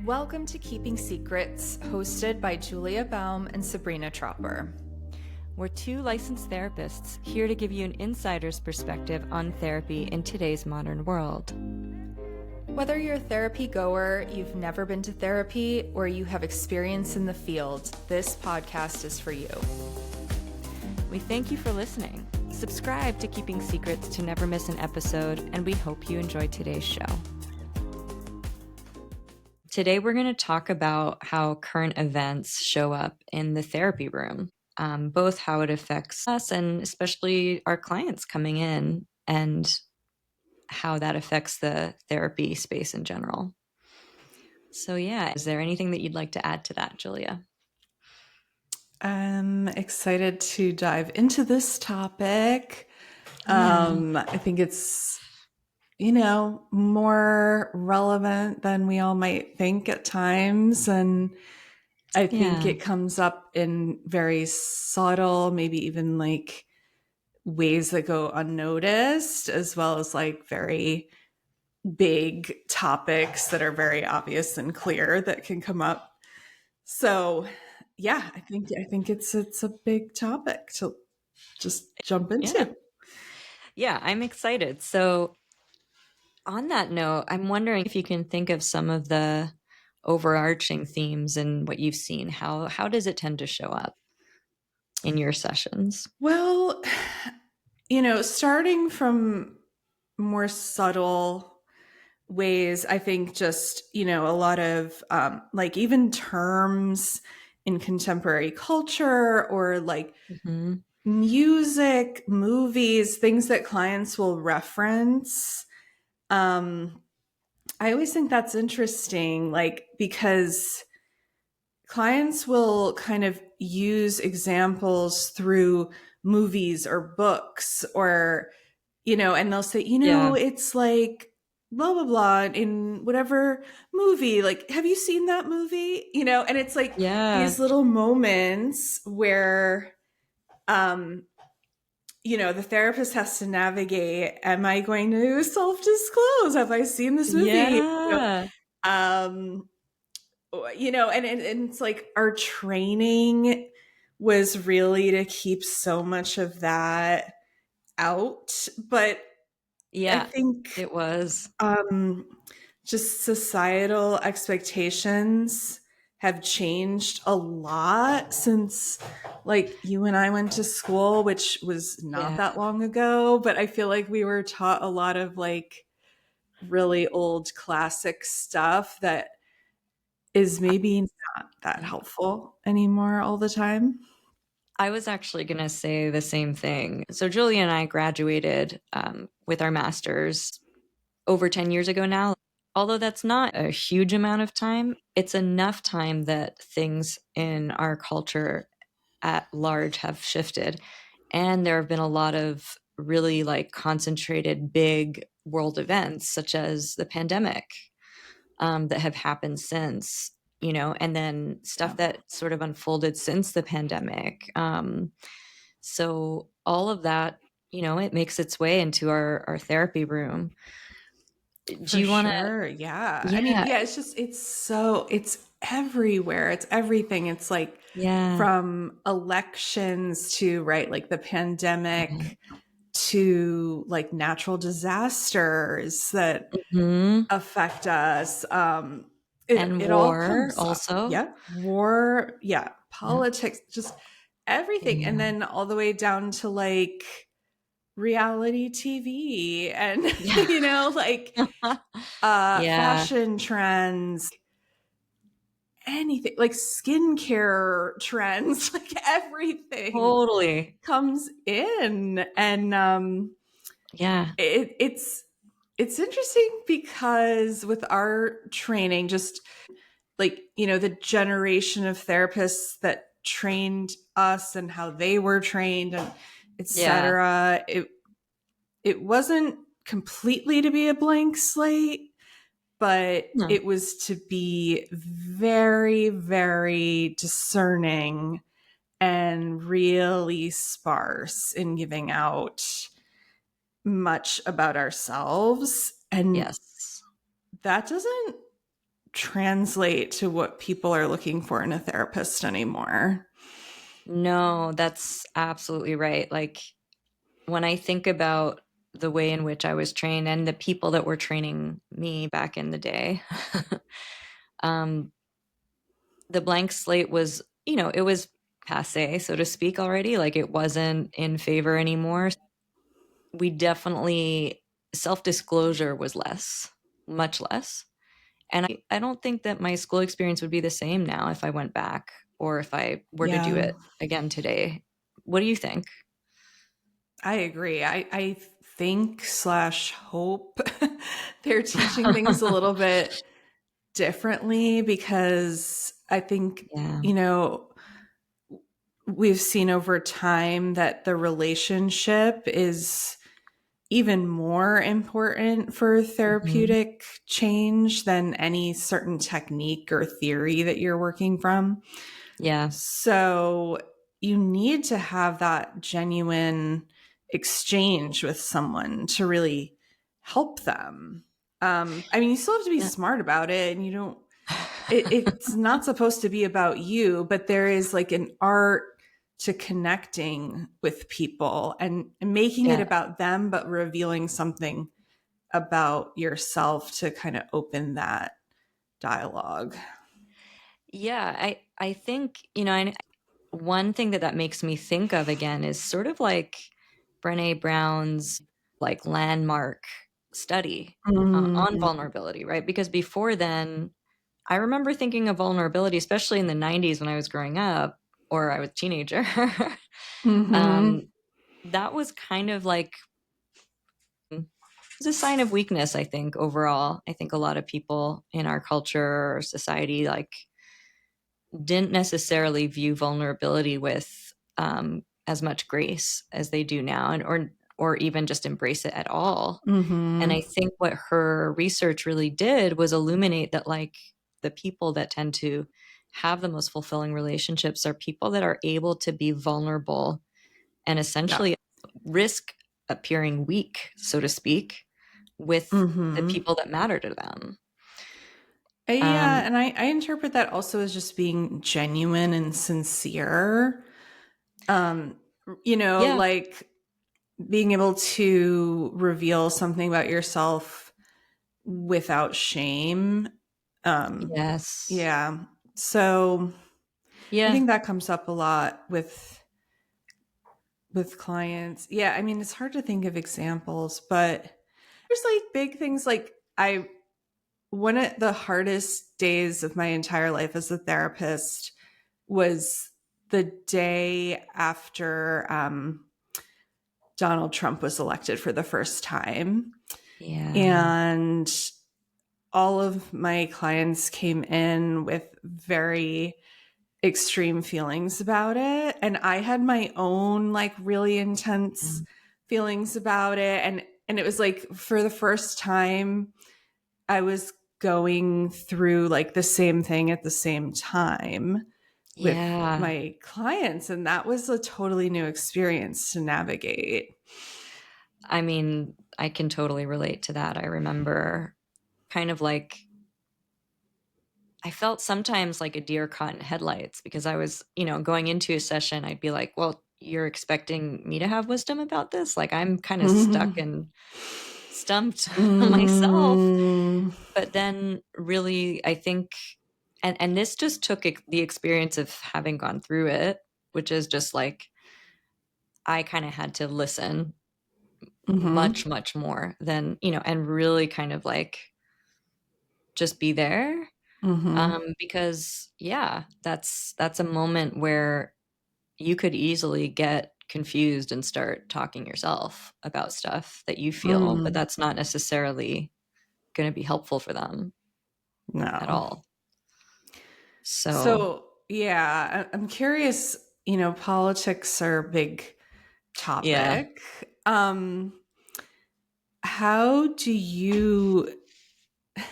Welcome to Keeping Secrets, hosted by Julia Baum and Sabrina Tropper. We're two licensed therapists here to give you an insider's perspective on therapy in today's modern world. Whether you're a therapy goer, you've never been to therapy, or you have experience in the field, this podcast is for you. We thank you for listening. Subscribe to Keeping Secrets to never miss an episode, and we hope you enjoyed today's show. Today, we're going to talk about how current events show up in the therapy room, both how it affects us and especially our clients coming in and how that affects the therapy space in general. So yeah, is there anything that you'd like to add to that, Julia? I'm excited to dive into this topic. I think it's, more relevant than we all might think at times. And I think it comes up in very subtle, maybe even like ways that go unnoticed, as well as like very big topics that are very obvious and clear that can come up. So yeah, I think it's a big topic to just jump into. Yeah, I'm excited. So on that note, I'm wondering if you can think of some of the overarching themes and what you've seen. How does it tend to show up in your sessions? Well, starting from more subtle ways, I think just, a lot of like even terms in contemporary culture or like music, movies, things that clients will reference. I always think that's interesting, like, because clients will kind of use examples through movies or books or, and they'll say, it's like blah, blah, blah in whatever movie. Like, have you seen that movie? And it's like these little moments where, the therapist has to navigate, am I going to self-disclose? Have I seen this movie? Yeah. And it's like our training was really to keep so much of that out. But yeah, I think it was just societal expectations have changed a lot since like you and I went to school, which was not that long ago, but I feel like we were taught a lot of like really old classic stuff that is maybe not that helpful anymore all the time. I was actually going to say the same thing. So Julia and I graduated with our masters over 10 years ago now. Although that's not a huge amount of time, it's enough time that things in our culture at large have shifted. And there have been a lot of really like concentrated big world events, such as the pandemic, that have happened since, and then stuff that sort of unfolded since the pandemic. So all of that, it makes its way into our therapy room. Do you want to? Yeah. I mean, yeah, it's everywhere. It's everything. It's like from elections to, right, like the pandemic to like natural disasters that affect us. And it war all comes also. up. Yeah. War. Yeah. Politics, just everything. Yeah. And then all the way down to like reality TV and, like fashion trends, anything like skincare trends, like everything Totally comes in. And it's interesting because with our training, just like, the generation of therapists that trained us and how they were trained and etc. It wasn't completely to be a blank slate, but it was to be very, very discerning and really sparse in giving out much about ourselves. And that doesn't translate to what people are looking for in a therapist anymore. No, that's absolutely right. Like when I think about the way in which I was trained and the people that were training me back in the day, um, the blank slate was, it was passe, so to speak, already. Like it wasn't in favor anymore. We definitely, self disclosure was less, much less. And I don't think that my school experience would be the same now if I went back or if I were to do Yeah, it again today. What do you think? I agree. I think slash hope they're teaching things a little bit differently because I think, Yeah. you know, we've seen over time that the relationship is even more important for Mhm. therapeutic change than any certain technique or theory that you're working from. Yeah. So you need to have that genuine exchange with someone to really help them. I mean, you still have to be Yeah. smart about it, and you don't. It's not supposed to be about you, but there is like an art to connecting with people and making it Yeah. about them, but revealing something about yourself to kind of open that dialogue. Yeah, I think, and one thing that makes me think of again is sort of like Brené Brown's like landmark study on Mm-hmm. vulnerability, right? Because before then, I remember thinking of vulnerability, especially in the 90s when I was growing up or I was a teenager. Mm-hmm. um, that was kind of like it's a sign of weakness, I think, overall. I think a lot of people in our culture or society like didn't necessarily view vulnerability with as much grace as they do now, and or even just embrace it at all. And Mm-hmm. I think what her research really did was illuminate that like the people that tend to have the most fulfilling relationships are people that are able to be vulnerable and Yeah. essentially risk appearing weak, so to speak, with the Mm-hmm. people that matter to them. Yeah, Um, and I interpret that also as just being genuine and sincere. Um, yeah, like being able to reveal something about yourself without shame. Um, yes, yeah. So I yeah, think that comes up a lot with clients. Yeah, I mean it's hard to think of examples, but there's like big things like I one of the hardest days of my entire life as a therapist was the day after Donald Trump was elected for the first time. yeah. And all of my clients came in with very extreme feelings about it. And I had my own like really intense feelings about it. And it was like for the first time I was going through like the same thing at the same time with Yeah. my clients. And that was a totally new experience to navigate. I mean, I can totally relate to that. I remember kind of like I felt sometimes like a deer caught in headlights because I was, going into a session, I'd be like, well, you're expecting me to have wisdom about this? Like I'm kind of stuck Mm-hmm. and stumped myself. Mm-hmm. But then really, I think, and this just took the experience of having gone through it, which is just like I kind of had to listen much, much more than, and really kind of like just be there. Mm-hmm. Because yeah, that's a moment where you could easily get confused and start talking yourself about stuff that you feel, but Mm-hmm. that's not necessarily going to be helpful for them at No. all. So, So, yeah, I'm curious, politics are a big yeah. topic. Um, how do you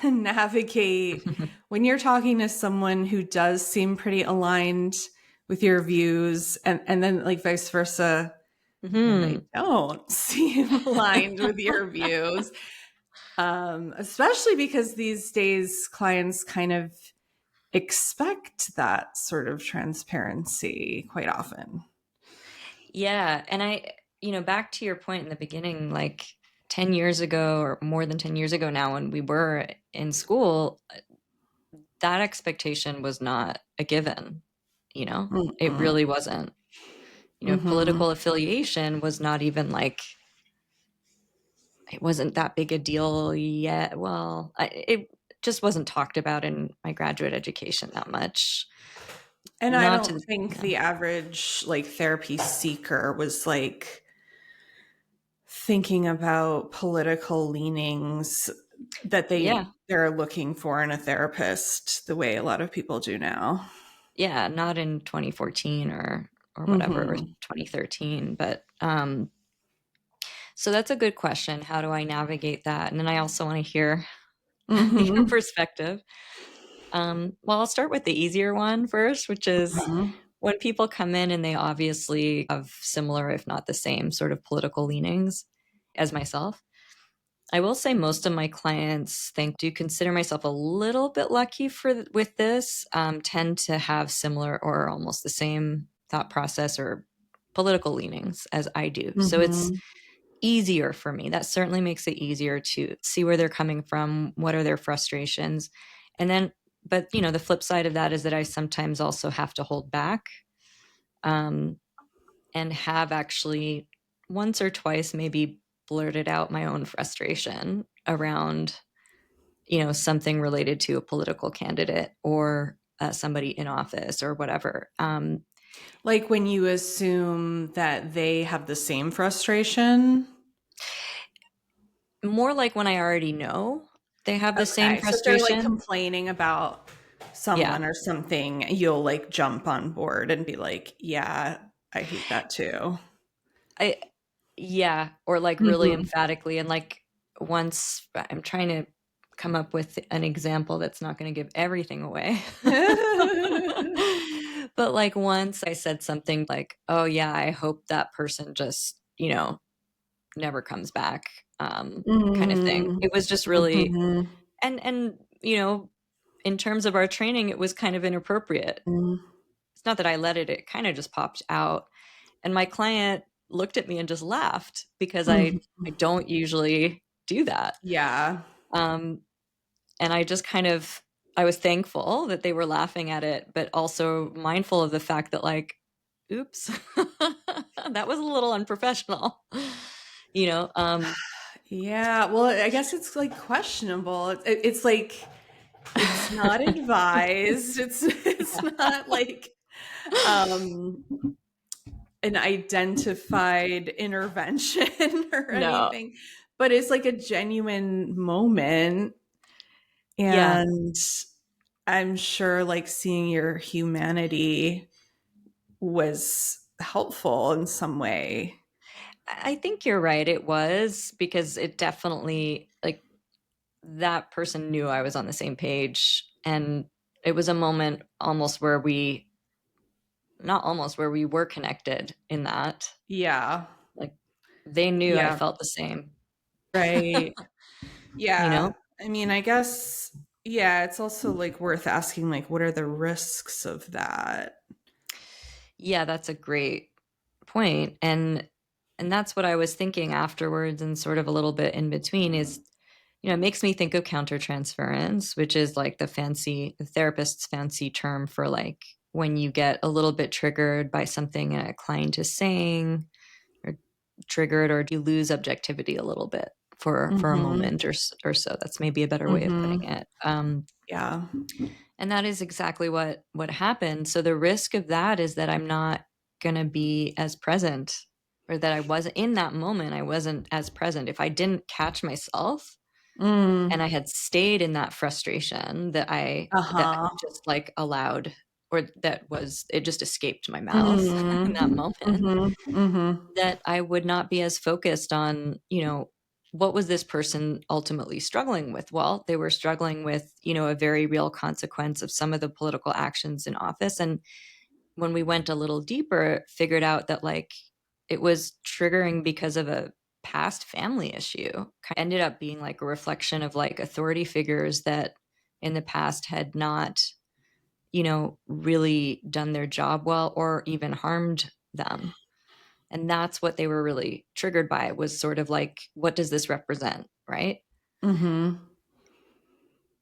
navigate when you're talking to someone who does seem pretty aligned with your views and then like vice versa when they Hmm. don't seem aligned with your views? Especially because these days clients kind of expect that sort of transparency quite often. Yeah. And back to your point in the beginning, like 10 years ago or more than 10 years ago now, when we were in school, that expectation was not a given, it Mm-mm. really wasn't. Mm-hmm. Political affiliation was not even like, it wasn't that big a deal yet. Well, it just wasn't talked about in my graduate education that much. And I Not to don't think the average like therapy seeker was like thinking about political leanings that yeah, they're looking for in a therapist the way a lot of people do now. yeah, not in 2014 or whatever, or Mm-hmm. 2013, but so that's a good question. How do I navigate that? And then I also want to hear your Mm-hmm. perspective. Well, I'll start with the easier one first, which is Mm-hmm. when people come in and they obviously have similar, if not the same, sort of political leanings as myself. I will say most of my clients do consider myself a little bit lucky with this, tend to have similar or almost the same thought process or political leanings as I do. So it's Mm-hmm. easier for me. That certainly makes it easier to see where they're coming from, what are their frustrations. And then, but the flip side of that is that I sometimes also have to hold back, um, and have actually once or twice maybe blurted out my own frustration around, something related to a political candidate or somebody in office or whatever. Like when you assume that they have the same frustration. More like when I already know they have the same Okay. So if they're like frustration. complaining about Yeah. someone or something, you'll like jump on board and be like, yeah, I hate that too. I Yeah, or like really Mm-hmm. emphatically. And like once I'm trying to come up with an example that's not going to give everything away. But like once I said something like, "Oh yeah, I hope that person just, never comes back." Kind of thing. Mm-hmm. It was just really, Mm-hmm. and in terms of our training, it was kind of inappropriate. It's not that I let it kind of just popped out. And my client looked at me and just laughed because I Mm-hmm. don't usually do that. Yeah. Um, and I was thankful that they were laughing at it, but also mindful of the fact that like, oops, that was a little unprofessional. You know, um, Yeah. Well, I guess it's like questionable. It's like it's not advised. It's yeah, not like um an identified intervention or no, anything, but it's like a genuine moment. yeah. And I'm sure like seeing your humanity was helpful in some way. I think you're right. It was because it definitely like that person knew I was on the same page. And it was a moment almost where not almost, where we were connected in that. Yeah. Like they knew I Yeah. felt the same, Right. you Yeah. know? I mean, I guess, yeah, it's also like worth asking, like, what are the risks of that? Yeah, that's a great point. And that's what I was thinking afterwards and sort of a little bit in between is, it makes me think of countertransference, which is like the therapist's fancy term for like when you get a little bit triggered by something a client is saying, or triggered, or you lose objectivity a little bit for a Mm-hmm. moment or so. That's maybe a better way of putting Mm-hmm. it. Yeah. And that is exactly what happened. So the risk of that is that I'm not going to be as present, or that I wasn't in that moment. I wasn't as present. If I didn't catch myself Mm. and I had stayed in that frustration that Uh-huh. just like allowed, or it just escaped my mouth in that Mm. moment, Mhm. Mhm. that I would not be as focused on, what was this person ultimately struggling with? Well, they were struggling with, a very real consequence of some of the political actions in office. And when we went a little deeper, figured out that like it was triggering because of past family issue. Ended up being like a reflection of like authority figures that in the past had not, really done their job well or even harmed them. And that's what they were really triggered by, was sort of like, what does this represent, right? Mm-hmm.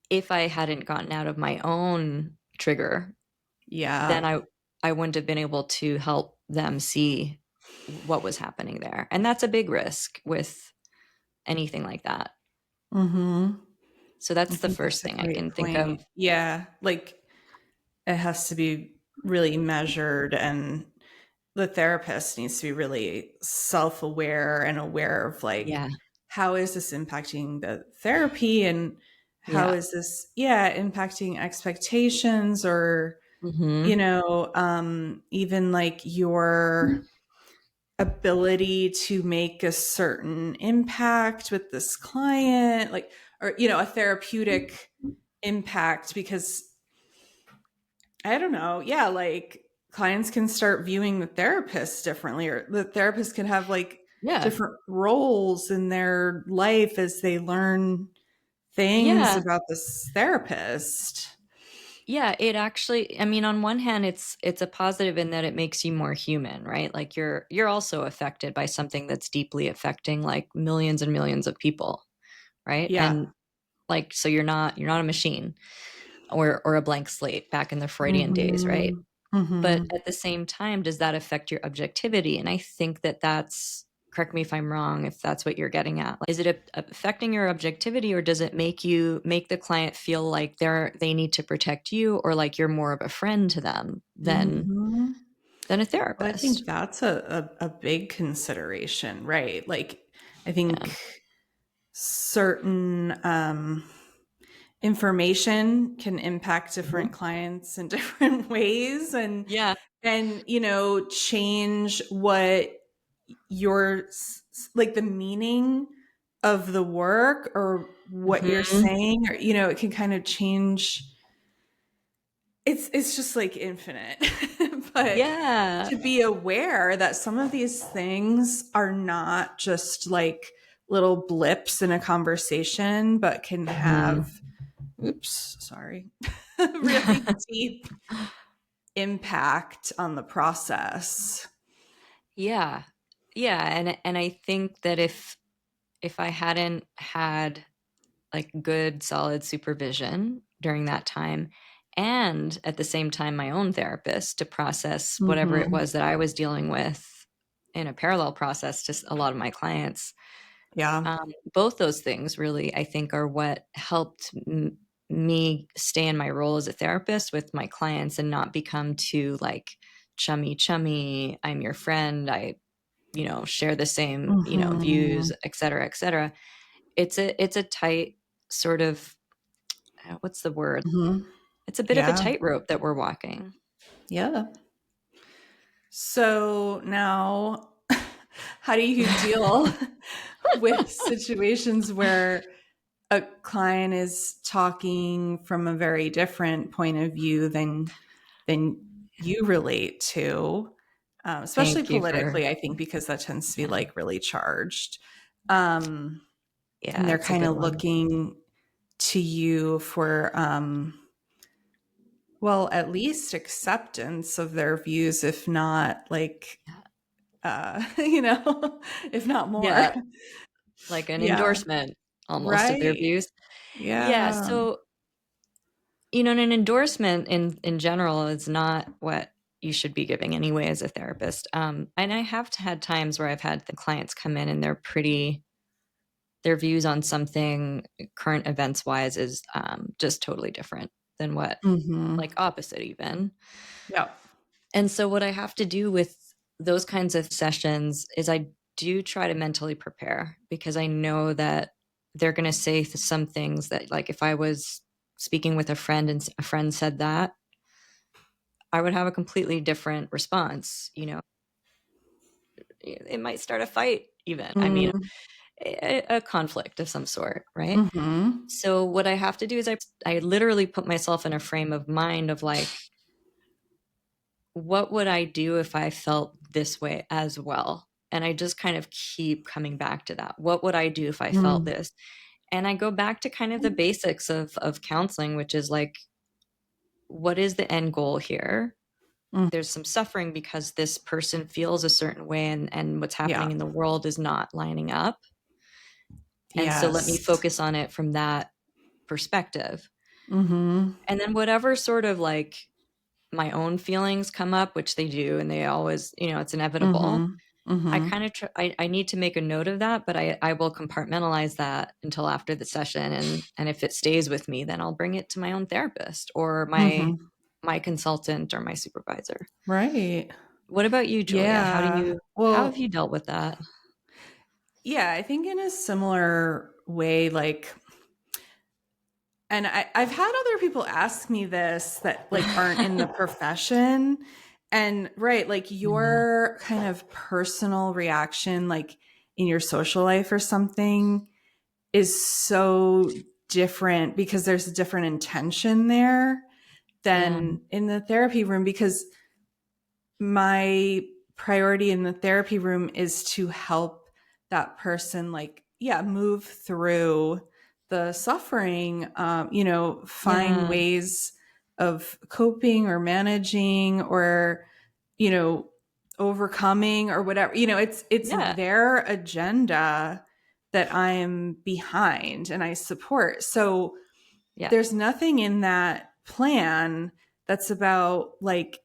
If I hadn't gotten out of my own trigger, Yeah. then I wouldn't have been able to help them see what was happening there. And that's a big risk with anything like that. Mm-hmm. So I that's the think first that's a thing I great can think of. point. Yeah. Like it has to be really measured, and the therapist needs to be really self-aware and aware of like, Yeah. how is this impacting the therapy, and how Yeah. is this, yeah, impacting expectations, or Mhm. even like your ability to make a certain impact with this client, like, or a therapeutic impact, because I don't know, yeah, like clients can start viewing the therapist differently, or the therapist can have like Yeah. different roles in their life as they learn things Yeah. about this therapist. Yeah, it actually, I mean, on one hand it's a positive in that it makes you more human, right? Like you're also affected by something that's deeply affecting like millions and millions of people, right? Yeah. And like so you're not a machine or a blank slate back in the Freudian days, right? Mhm. Mhm. But at the same time, does that affect your objectivity? And I think that that's, correct me if I'm wrong, if that's what you're getting at. Is it affecting your objectivity, or does it make the client feel like they need to protect you, or like you're more of a friend to them Mhm. than a Well, I think therapist? that's a big consideration, right? Like, I Yeah. think certain information can impact different Mhm. clients in different ways, Yeah. and change what your like the meaning of the work, or what you're Mhm. saying, or it can kind of change. It's just like infinite. But Yeah. to be aware that some of these things are not just like little blips in a conversation, but can have, Mhm. oops, sorry, really deep impact on the process. Yeah. Yeah, and I think that if I hadn't had like good solid supervision during that time, and at the same time my own therapist to process whatever it Hmm. was that I was dealing with in a parallel process to a lot of my clients. Yeah. Both those things really, I think, are what helped me stay in my role as a therapist with my clients and not become too like chummy, I'm your friend, I share the same Hmm. views, et cetera, et cetera. It's a tight sort of, what's the word? Hmm. It's a bit of a Yeah. tightrope that we're walking. Yeah. So now, how do you deal with situations where a client is talking from a very different point of view than you relate to, especially Thank you for politically? I think because that tends to be yeah. like really charged, um, and Yeah, they're it's a kind good of one. looking to you for, well, at least acceptance of their views, if not like, Yeah. if not more. Yeah, like an Yeah. endorsement almost of their Right. views. Yeah, Yeah. so, an endorsement in general is not what you should be giving anyway as a therapist. And I have had times where I've had the clients come in and their views on something current events wise is just totally different than what, Mhm. like opposite even. Yeah. And so what I have to do with those kinds of sessions is I do try to mentally prepare, because I know that they're going to say some things that, like, if I was speaking with a friend and a friend said that, I would have a completely different response. It might start a fight even. I mean, Mm. a conflict of some sort, right? Mhm. So what I have to do is I literally put myself in a frame of mind of like, what would I do if I felt this way as well? And I just kind of keep coming back to that. What would I do if I felt Mm, this? And I go back to kind of the basics of counseling, which is like, what is the end goal here? mm, There's some suffering because this person feels a certain way, and what's happening yeah. in the world is not lining up. And so let me Yes. focus on it from that perspective. Mm-hmm. And then whatever sort of like my own feelings come up, which they do, and they always, it's inevitable. Mm-hmm. I Mm-hmm. kind of I need to make a note of that, but I will compartmentalize that until after the session, and if it stays with me, then I'll bring it to my own therapist or Mm-hmm. my consultant or my supervisor. Right. What about you, Julia? Yeah. How have Well, you dealt with that? yeah, I think in a similar way, like, and I've had other people ask me this that like aren't in the profession. And right, like Yeah. your kind of personal reaction, like in your social life or something, is so different because there's a different intention there Yeah. than in the therapy room. Because my priority in the therapy room is to help that person, like, yeah, move through the suffering, find Yeah. ways of coping or managing or, you know, overcoming or whatever. It's Yeah. their agenda that I'm behind and I support. So Yeah. there's nothing in that plan that's about like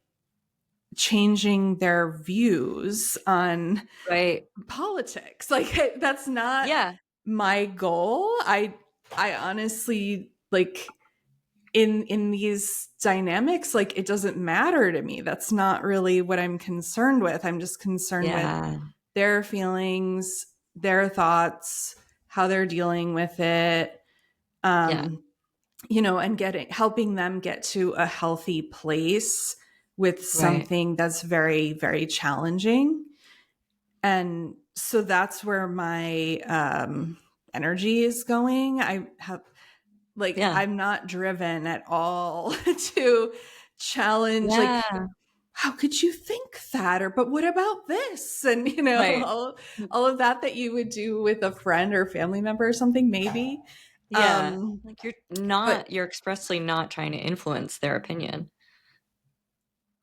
changing their views on Right. politics. Like that's not Yeah. my goal. I honestly like in these dynamics, like it doesn't matter to me. That's not really what I'm concerned with. I'm just concerned with Yeah. their feelings, their thoughts, how they're dealing with it. Yeah. Um and helping them get to a healthy place with Right. something that's very, very challenging. And so that's where my energy is going. Yeah. I'm not driven at all to challenge, like, Yeah. how could you think that? Or, but what about this? And, Right. all of that you would do with a friend or family member or something, maybe. Yeah. Um, Like but you're expressly not trying to influence their opinion.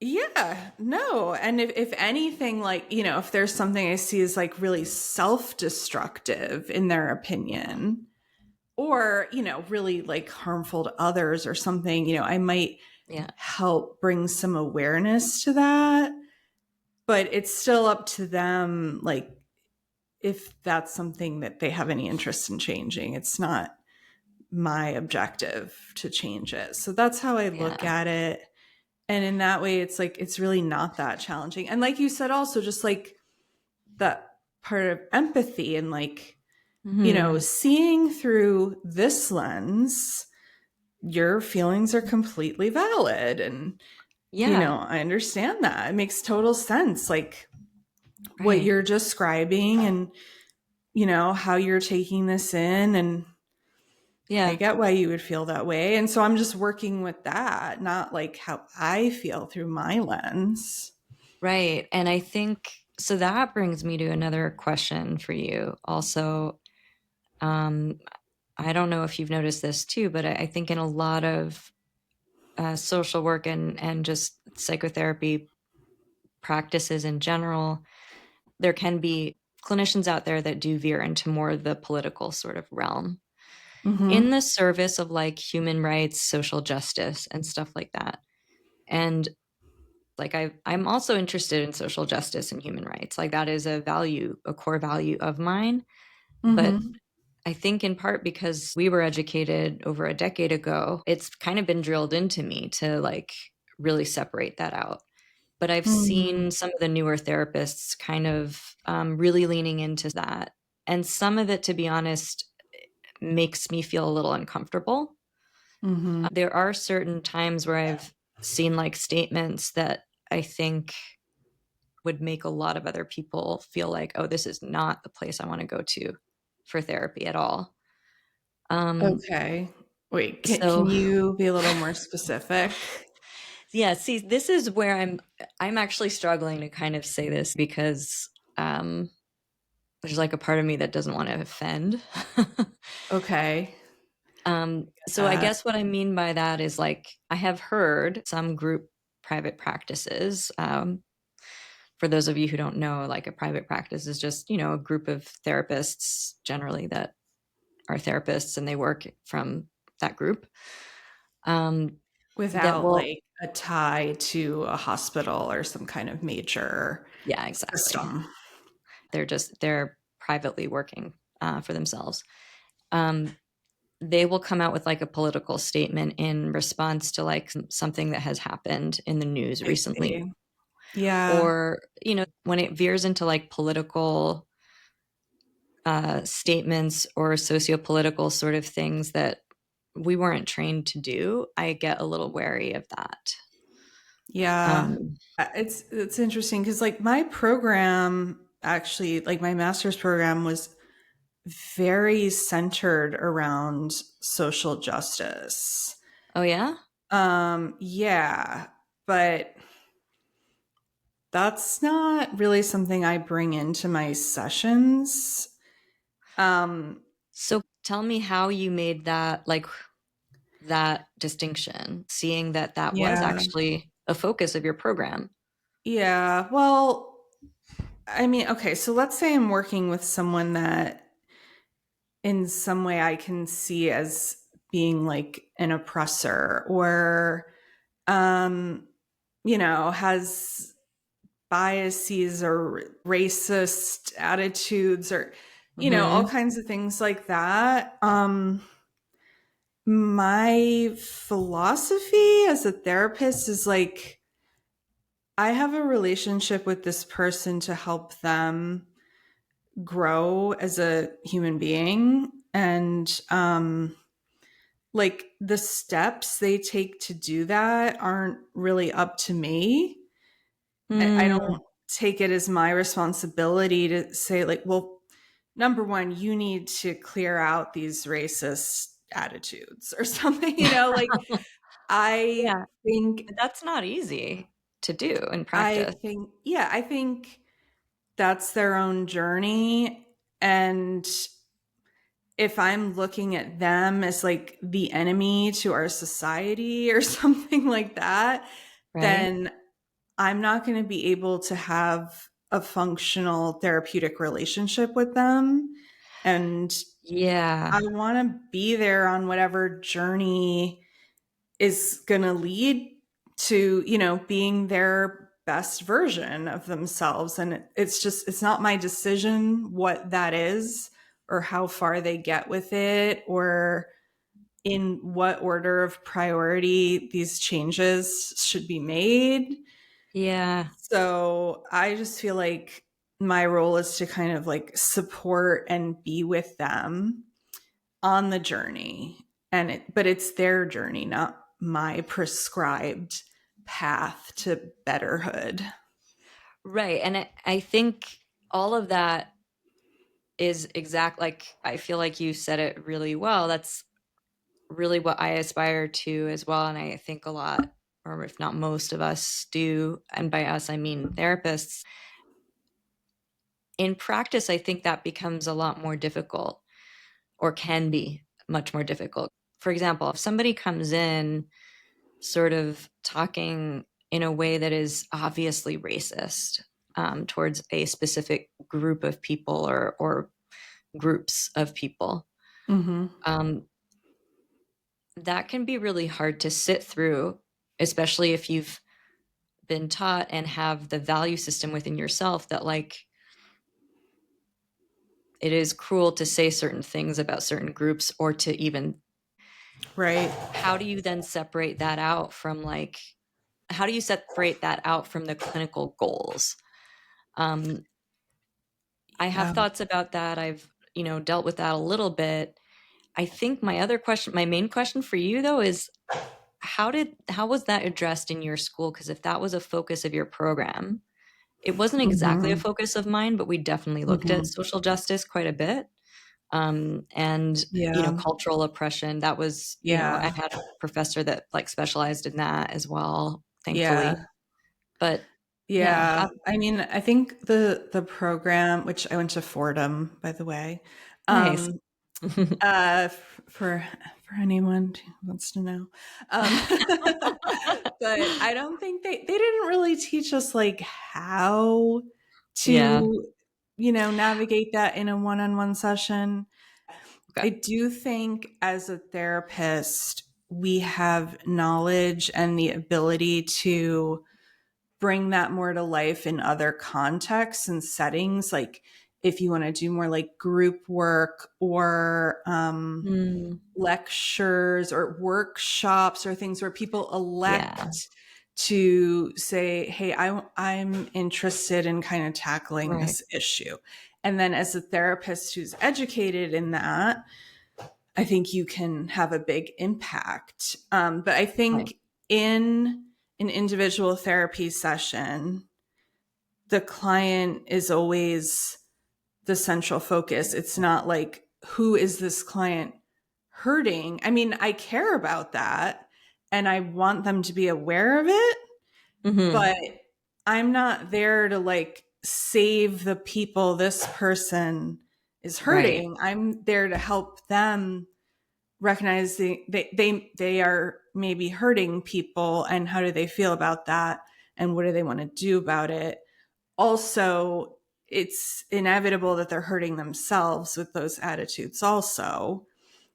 yeah, no. And if anything, like, if there's something I see is like really self destructive in their opinion, or, really like harmful to others or something, I might Yeah. help bring some awareness to that. But it's still up to them, like, if that's something that they have any interest in changing. It's not my objective to change it. So that's how I look Yeah. at it. And in that way, it's like, it's really not that challenging. And like you said, also just like that part of empathy and like, Hmm. seeing through this lens, your feelings are completely valid. And, Yeah. I understand that. It makes total sense. Like what Right. you're describing and, how you're taking this in. And I Yeah. get why you would feel that way. And so I'm just working with that, not like how I feel through my lens. Right. And I think so that brings me to another question for you. Also, um, I don't know if you've noticed this too, but I think in a lot of social work and just psychotherapy practices in general, there can be clinicians out there that do veer into more of the political sort of realm in Mm-hmm. the service of like human rights, social justice, and stuff like that. And like I'm also interested in social justice and human rights. Like that is a core value of mine. But Mm-hmm. I think in part because we were educated over a decade ago, it's kind of been drilled into me to like really separate that out. But I've Mm-hmm. seen some of the newer therapists kind of really leaning into that. And some of it, to be honest, makes me feel a little uncomfortable. Mm-hmm. There are certain times where I've seen like statements that I think would make a lot of other people feel like, oh, this is not the place I want to go to for therapy at all. Um, Okay. Wait, can so you be a little more specific? yeah, see, this is where I'm actually struggling to kind of say this because Um, there's like a part of me that doesn't want to offend. Okay. So I Uh, guess what I mean by that is like I have heard some group private practices. For those of you who don't know, like a private practice is just, a group of therapists generally that are therapists and they work from that group. Um, that without will, like a tie to a hospital or some kind of major yeah, exactly. system. They're privately working for themselves. Um, they will come out with like a political statement in response to like something that has happened in the news I recently, see. Yeah. or when it veers into like political statements or socio-political sort of things that we weren't trained to do, I get a little wary of that. Yeah. um, It's interesting because like my program actually, like my master's program was very centered around social justice. oh yeah. Yeah, but that's not really something I bring into my sessions. Um, So tell me how you made that, like, that distinction, seeing that that was yeah. actually a focus of your program. Yeah. Well, I mean, okay, so let's say I'm working with someone that in some way I can see as being like an oppressor or um has biases or racist attitudes or all Hmm. kinds of things like that. My philosophy as a therapist is like I have a relationship with this person to help them grow as a human being, and like the steps they take to do that aren't really up to me. I Mm. don't take it as my responsibility to say like, well, number one, you need to clear out these racist attitudes or something, like I Yeah, think that's not easy to do in I practice. think yeah, I think that's their own journey. And if I'm looking at them as like the enemy to our society or something like that, Right. then I'm not going to be able to have a functional therapeutic relationship with them. And Yeah. I want to be there on whatever journey is going to lead to, being their best version of themselves. And it's not my decision what that is or how far they get with it or in what order of priority these changes should be made. Yeah. So I just feel like my role is to kind of like support and be with them on the journey. But it's their journey, not my prescribed path to betterhood. Right. And I think all of that is exact. Like, I feel like you said it really well. That's really what I aspire to as well. And I think a lot, or if not most of us do. And by us, I mean therapists. In practice, I think that becomes a lot more difficult, or can be much more difficult. For example, if somebody comes in sort of talking in a way that is obviously racist, towards a specific group of people, or groups of people, Mm-hmm. um, that can be really hard to sit through, especially if you've been taught and have the value system within yourself that, like, it is cruel to say certain things about certain groups, or to even, Right. how do you then separate that out from, like, how do you separate that out from the clinical goals? um, I have Yeah. thoughts about that. I've, dealt with that a little bit. I think my main question for you though is, how was that addressed in your school? Because if that was a focus of your program, it wasn't exactly a Mm-hmm. focus of mine, but we definitely looked at Mm-hmm. social justice quite a bit. And Yeah. cultural oppression. That was, I Yeah. had a professor that like specialized in that as well, Yeah. thankfully. But Yeah. Yeah. I mean, I think the program, which I went to Fordham, by the way, Nice. um, for anyone who wants to know. Um, but I don't think they didn't really teach us like how Yeah. to, navigate that in a one-on-one session. Okay. I do think as a therapist, we have knowledge and the ability to bring that more to life in other contexts and settings. Like if you want to do more like group work or Mm, lectures or workshops or things where people yeah. elect to say, hey, I'm interested in kind of tackling Right. this issue. And then as a therapist who's educated in that, I think you can have a big impact. But I Right. think in an individual therapy session, the client is always the central focus. It's not like, who is this client hurting? I mean, I care about that and I want them to be aware of it, Hmm. but I'm not there to like save the people this person is Right. hurting. I'm there to help them recognize they are maybe hurting people and how do they feel about that and what do they want to do about it. Also, it's inevitable that they're hurting themselves with those attitudes also,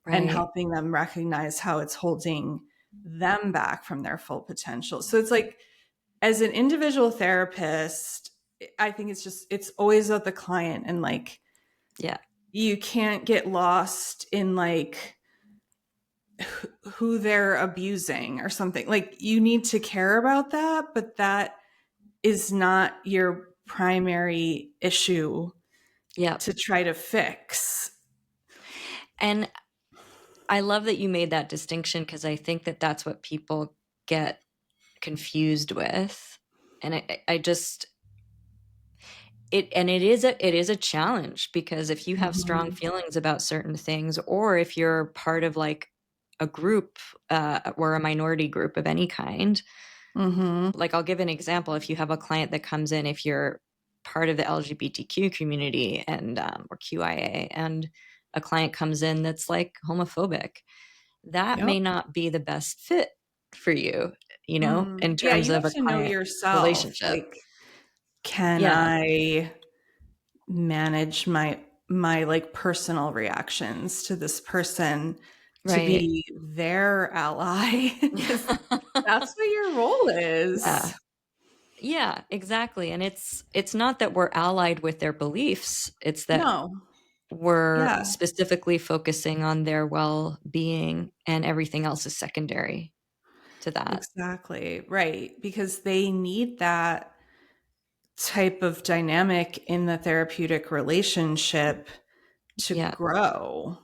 and Right. helping them recognize how it's holding them back from their full potential. So it's like, as an individual therapist, I think it's always about the client, and like Yeah. you can't get lost in like who they're abusing or something. Like you need to care about that, but that is not your primary issue Yeah. to try to fix. And I love that you made that distinction because I think that that's what people get confused with. And I just it is a challenge because if you have strong Mhm. feelings about certain things, or if you're part of like a group or a minority group of any kind, Mhm. like I'll give an example. If you have a client that comes in, if you're part of the LGBTQ community and or QIA, and a client comes in that's like homophobic, that Yep. may not be the best fit for you, in Yeah, terms you of have a to know client yourself. relationship. Like, can Yeah, I manage my like personal reactions to this person to right. be their ally? Because that's what your role Yeah. is. Yeah, exactly. And it's not that we're allied with their beliefs. It's that No. we're Yeah, specifically focusing on their well-being and everything else is secondary to that. exactly. Right. Because they need that type of dynamic in the therapeutic relationship to Yeah. grow.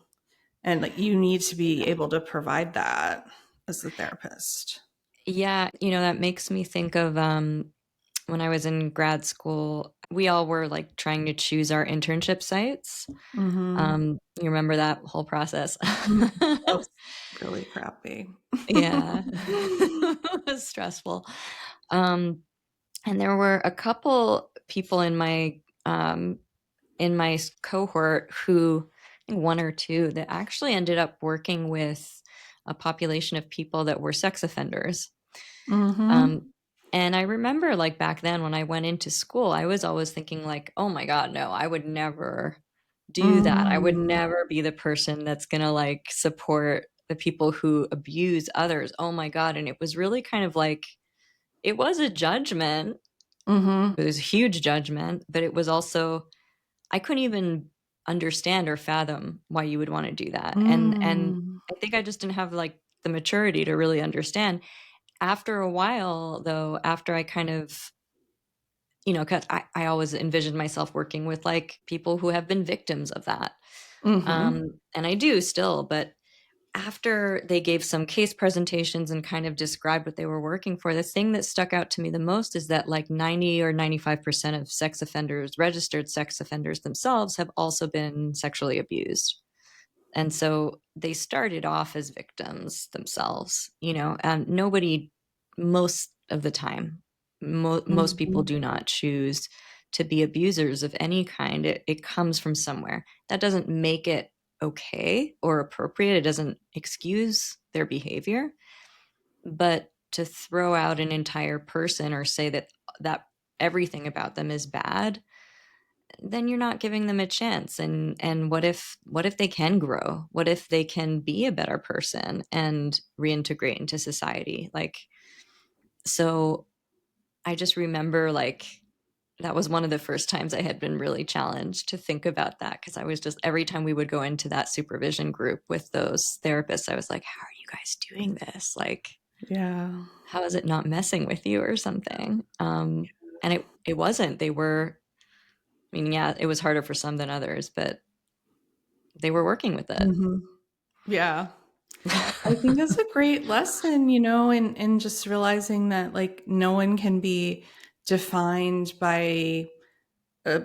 And like you need to be able to provide that as a therapist. Yeah, that makes me think of when I was in grad school, we all were like trying to choose our internship sites. Mm-hmm. You remember that whole process? That was really crappy. Yeah. It was stressful. Um, and there were a couple people in my cohort who, I think one or two, that actually ended up working with a population of people that were sex offenders. Um, Mm-hmm. and I remember like back then when I went into school, I was always thinking like, oh my God, no, I would never do that. I would Mm-hmm. never be the person that's gonna like support the people who abuse others. Oh my God. And it was really kind of like it was a judgment. Mm-hmm. It was a huge judgment, but it was also I couldn't even understand or fathom why you would want to do that. And Mm-hmm. I think I just didn't have like the maturity to really understand. After a while, though, after I kind of, 'cause I always envisioned myself working with like people who have been victims of that. Mm-hmm. And I do still, but after they gave some case presentations and kind of described what they were working for, the thing that stuck out to me the most is that like 90 or 95% of sex offenders, registered sex offenders themselves, have also been sexually abused. And so they started off as victims themselves, and nobody, most of the time, most people Mhm. do not choose to be abusers of any kind. It comes from somewhere. That doesn't make it okay or appropriate. It doesn't excuse their behavior. But to throw out an entire person or say that everything about them is bad, then you're not giving them a chance. And what if they can grow? What if they can be a better person and reintegrate into society? Like, so I just remember, like, that was one of the first times I had been really challenged to think about that, because I was just, every time we would go into that supervision group with those therapists, I was like, how are you guys doing this? Like, Yeah. how is it not messing with you or something? And it wasn't. They were, I mean, yeah, it was harder for some than others, but they were working with it. Mhm. Yeah. I think that's a great lesson, in just realizing that like no one can be defined by a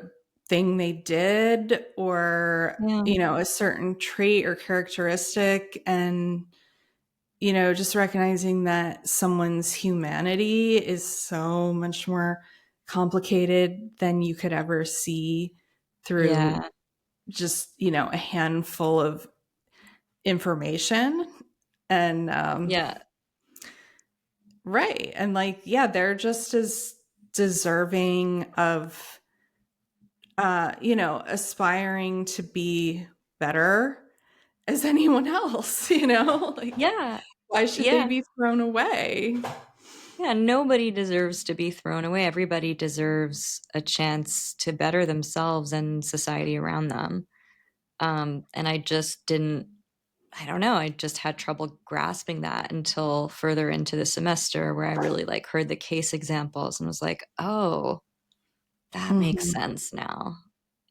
thing they did or, Yeah. a certain trait or characteristic. And, just recognizing that someone's humanity is so much more complicated than you could ever see through Yeah. just, a handful of information. And, Yeah. right. And like, yeah, they're just as deserving of, aspiring to be better as anyone else, like Yeah. why should they Yeah. be thrown away? Yeah. Nobody deserves to be thrown away. Everybody deserves a chance to better themselves and society around them. And I just didn't, I don't know, I just had trouble grasping that until further into the semester, where I really like heard the case examples and was like, oh, that makes Mhm. sense now,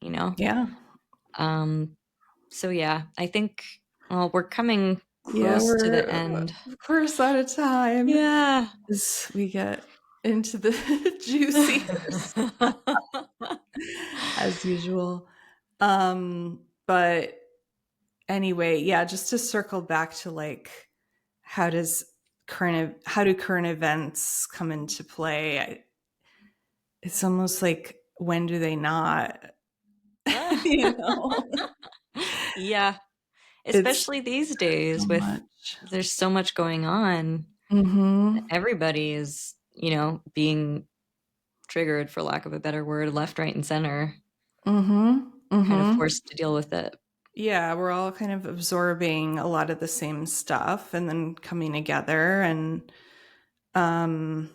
you know? Yeah. Um, so yeah, I think, well, we're coming Yeah, close to the we're end. of course out of time Yeah. as we get into the juiciest as usual. But anyway, yeah, just to circle back to like how do current events come into play? It's almost like when do they not? you know, Yeah, it's especially these so days with, much. there's so much going on. Mm-hmm. Everybody is, being triggered, for lack of a better word, left, right, and center, Mm-hmm. kind of Mm-hmm. forced to deal with it. Yeah, we're all kind of absorbing a lot of the same stuff and then coming together and um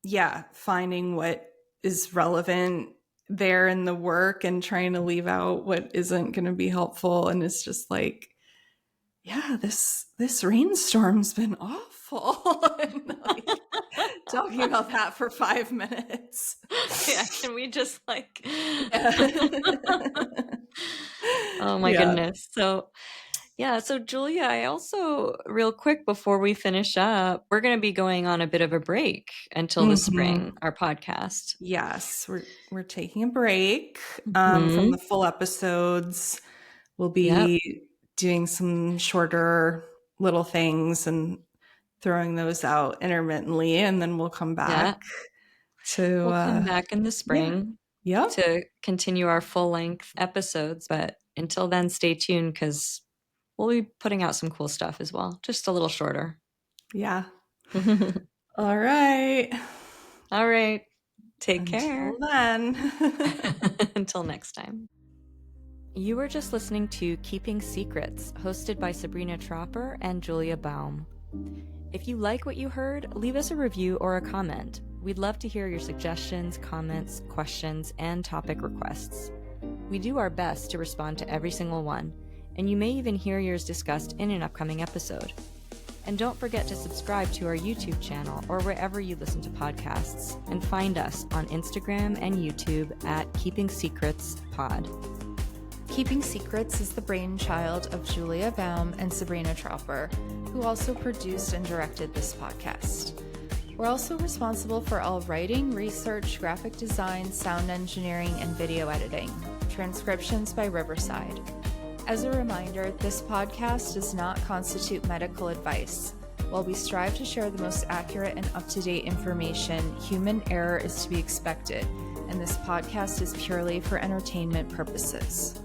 yeah, finding what is relevant there in the work and trying to leave out what isn't going to be helpful. And it's just like, yeah, this rainstorm's been awful. And like talking about that for 5 minutes. Yeah, can we just like Yeah. oh my Yeah. goodness. So yeah, so Julia, I also, real quick before we finish up, we're going to be going on a bit of a break until the spring, Mhm. our podcast. Yes, we're taking a break from Hmm. the full episodes. We'll Yep. be doing some shorter little things and throwing those out intermittently, and then we'll come Yeah. back to We'll come back in the yeah, spring yep, to continue our full length episodes. But until then, stay tuned, because we'll be putting out some cool stuff as well, just a little shorter. yeah. All right. All right. Take Until care. then. Until next time. You were just listening to Keeping Secrets, hosted by Sabrina Tropper and Julia Baum. If you like what you heard, leave us a review or a comment. We'd love to hear your suggestions, comments, questions, and topic requests. We do our best to respond to every single one, and you may even hear yours discussed in an upcoming episode. And don't forget to subscribe to our YouTube channel or wherever you listen to podcasts, and find us on Instagram and YouTube at Keeping Secrets Pod. Keeping Secrets is the brainchild of Julia Baum and Sabrina Tropper, who also produced and directed this podcast. We're also responsible for all writing, research, graphic design, sound engineering, and video editing. Transcriptions by Riverside. As a reminder, this podcast does not constitute medical advice. While we strive to share the most accurate and up-to-date information, human error is to be expected, and this podcast is purely for entertainment purposes.